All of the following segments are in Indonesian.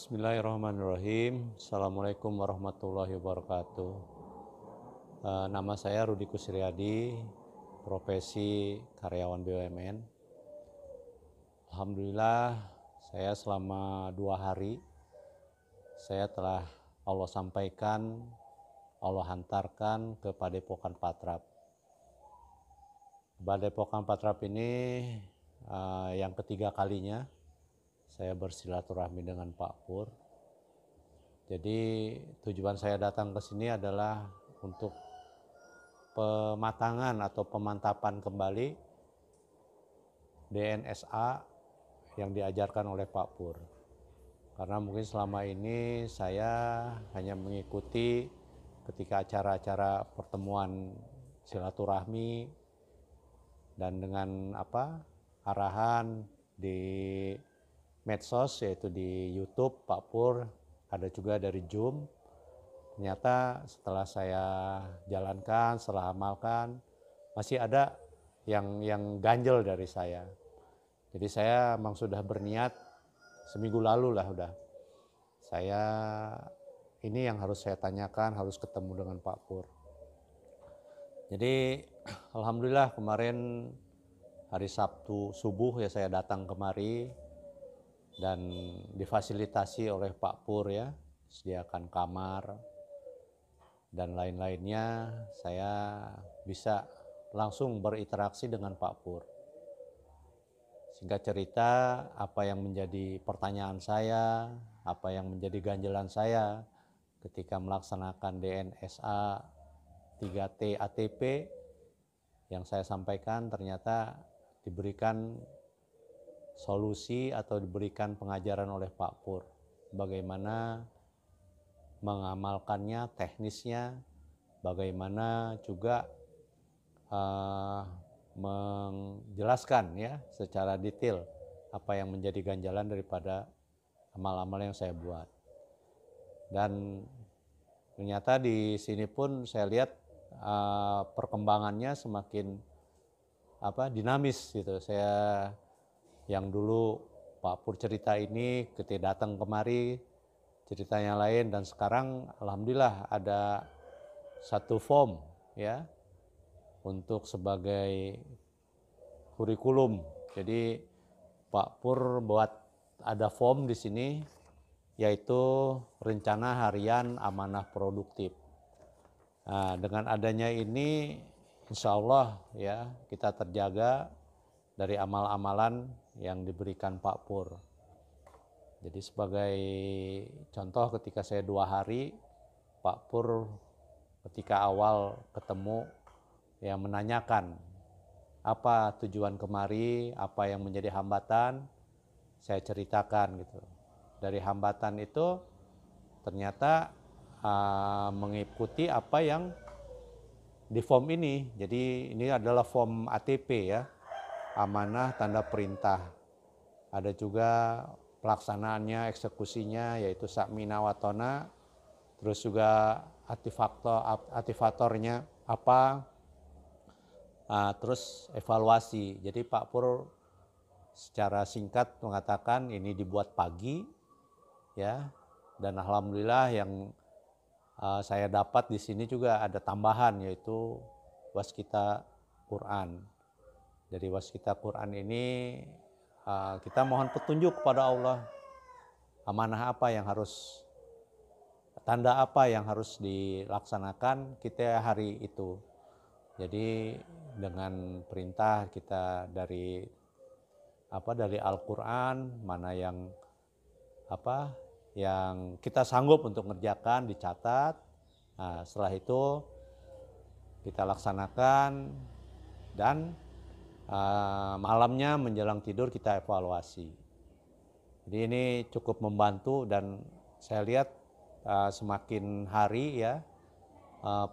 Bismillahirrahmanirrahim. Assalamualaikum warahmatullahi wabarakatuh. Nama saya Rudi Kusriyadi, profesi karyawan BUMN. Alhamdulillah, saya selama 2 hari, saya telah Allah sampaikan, Allah hantarkan ke Padepokan Patrap. Padepokan Patrap ini yang ketiga kalinya saya bersilaturahmi dengan Pak Pur. Jadi tujuan saya datang ke sini adalah untuk pematangan atau pemantapan kembali DNSA yang diajarkan oleh Pak Pur. Karena mungkin selama ini saya hanya mengikuti ketika acara-acara pertemuan silaturahmi dan dengan arahan di medsos, yaitu di YouTube Pak Pur, ada juga dari Zoom. Ternyata setelah saya jalankan, setelah amalkan, masih ada yang ganjel dari saya. Jadi saya memang sudah berniat seminggu lalu lah udah. Saya ini yang harus saya tanyakan, harus ketemu dengan Pak Pur. Jadi alhamdulillah kemarin hari Sabtu subuh ya saya datang kemari dan difasilitasi oleh Pak Pur ya, sediakan kamar dan lain-lainnya. Saya bisa langsung berinteraksi dengan Pak Pur. Singkat cerita, apa yang menjadi pertanyaan saya, apa yang menjadi ganjelan saya ketika melaksanakan DNSA 3T ATP yang saya sampaikan ternyata diberikan solusi atau diberikan pengajaran oleh Pak Pur. Bagaimana mengamalkannya, teknisnya, bagaimana juga menjelaskan ya secara detail apa yang menjadi ganjalan daripada amal-amal yang saya buat. Dan ternyata di sini pun saya lihat perkembangannya semakin dinamis gitu. Saya yang dulu Pak Pur cerita ini ketika datang kemari ceritanya lain, dan sekarang alhamdulillah ada satu form ya untuk sebagai kurikulum. Jadi Pak Pur buat ada form di sini yaitu rencana harian amanah produktif. Nah, dengan adanya ini insya Allah ya kita terjaga dari amal-amalan yang diberikan Pak Pur. Jadi sebagai contoh ketika saya 2 hari, Pak Pur ketika awal ketemu yang menanyakan apa tujuan kemari, apa yang menjadi hambatan, saya ceritakan gitu. Dari hambatan itu ternyata mengikuti apa yang di form ini. Jadi ini adalah form ATP ya, amanah tanda perintah. Ada juga pelaksanaannya, eksekusinya yaitu sakmina watona, terus juga aktivatornya apa, terus evaluasi. Jadi Pak Pur secara singkat mengatakan ini dibuat pagi ya, dan alhamdulillah yang saya dapat di sini juga ada tambahan yaitu waskita Quran. Dari waskita Quran ini kita mohon petunjuk kepada Allah, amanah apa yang harus, tanda apa yang harus dilaksanakan kita hari itu. Jadi dengan perintah kita dari Al-Quran, mana yang yang kita sanggup untuk mengerjakan dicatat. Nah, setelah itu kita laksanakan dan malamnya menjelang tidur kita evaluasi. Jadi ini cukup membantu dan saya lihat semakin hari ya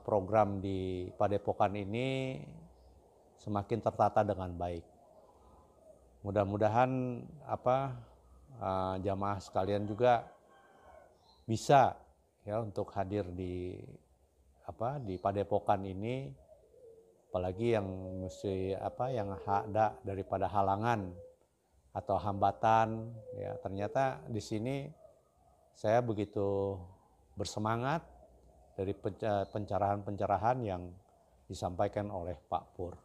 program di Padepokan ini semakin tertata dengan baik. Mudah-mudahan jamaah sekalian juga bisa ya untuk hadir di Padepokan ini, apalagi yang yang ada daripada halangan atau hambatan ya, ternyata di sini saya begitu bersemangat dari pencerahan-pencerahan yang disampaikan oleh Pak Pur.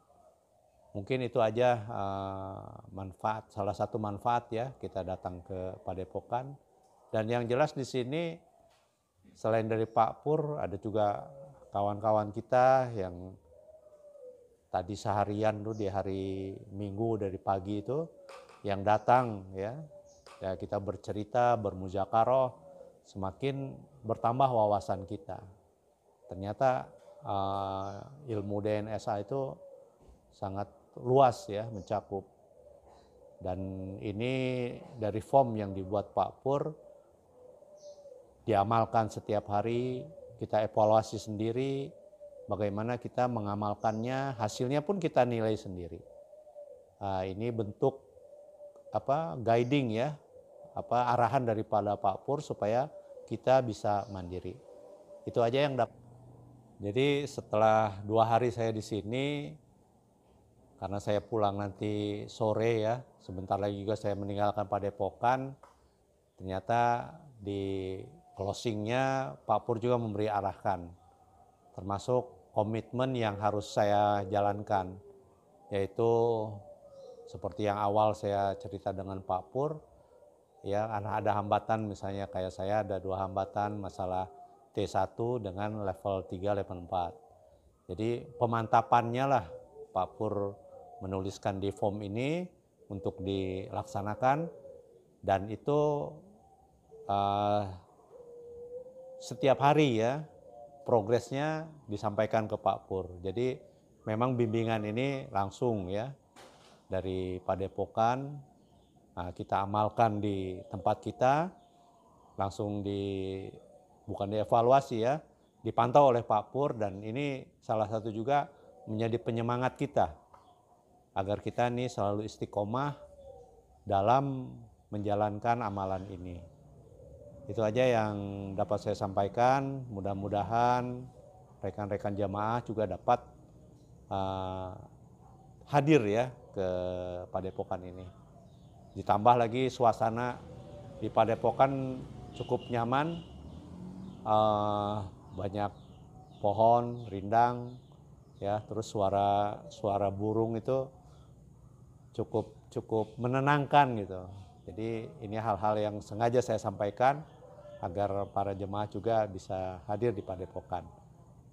Mungkin itu aja manfaat, salah satu manfaat ya kita datang ke Padepokan. Dan yang jelas di sini selain dari Pak Pur ada juga kawan-kawan kita yang tadi seharian tuh di hari Minggu dari pagi itu yang datang ya kita bercerita, bermuzakarah, semakin bertambah wawasan kita. Ternyata ilmu DNSA itu sangat luas ya mencakup. Dan ini dari form yang dibuat Pak Pur diamalkan setiap hari, kita evaluasi sendiri bagaimana kita mengamalkannya, hasilnya pun kita nilai sendiri. Ini bentuk guiding ya, arahan daripada Pak Pur supaya kita bisa mandiri. Itu aja yang dapat. Jadi setelah 2 hari saya di sini, karena saya pulang nanti sore ya, sebentar lagi juga saya meninggalkan Padepokan, ternyata di closingnya Pak Pur juga memberi arahan, termasuk komitmen yang harus saya jalankan, yaitu seperti yang awal saya cerita dengan Pak Pur, ya ada hambatan misalnya kayak saya ada 2 hambatan masalah T1 dengan level 3, level 4. Jadi pemantapannya lah Pak Pur menuliskan di form ini untuk dilaksanakan, dan itu setiap hari ya progresnya disampaikan ke Pak Pur. Jadi memang bimbingan ini langsung ya dari Padepokan, kita amalkan di tempat kita, langsung bukan dievaluasi ya, dipantau oleh Pak Pur, dan ini salah satu juga menjadi penyemangat kita agar kita ini selalu istiqomah dalam menjalankan amalan ini. Itu aja yang dapat saya sampaikan. Mudah-mudahan rekan-rekan jamaah juga dapat hadir ya ke Padepokan ini. Ditambah lagi suasana di Padepokan cukup nyaman, banyak pohon rindang ya, terus suara burung itu cukup menenangkan gitu. Jadi ini hal-hal yang sengaja saya sampaikan agar para jemaah juga bisa hadir di Padepokan.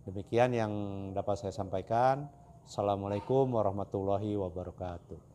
Demikian yang dapat saya sampaikan. Assalamualaikum warahmatullahi wabarakatuh.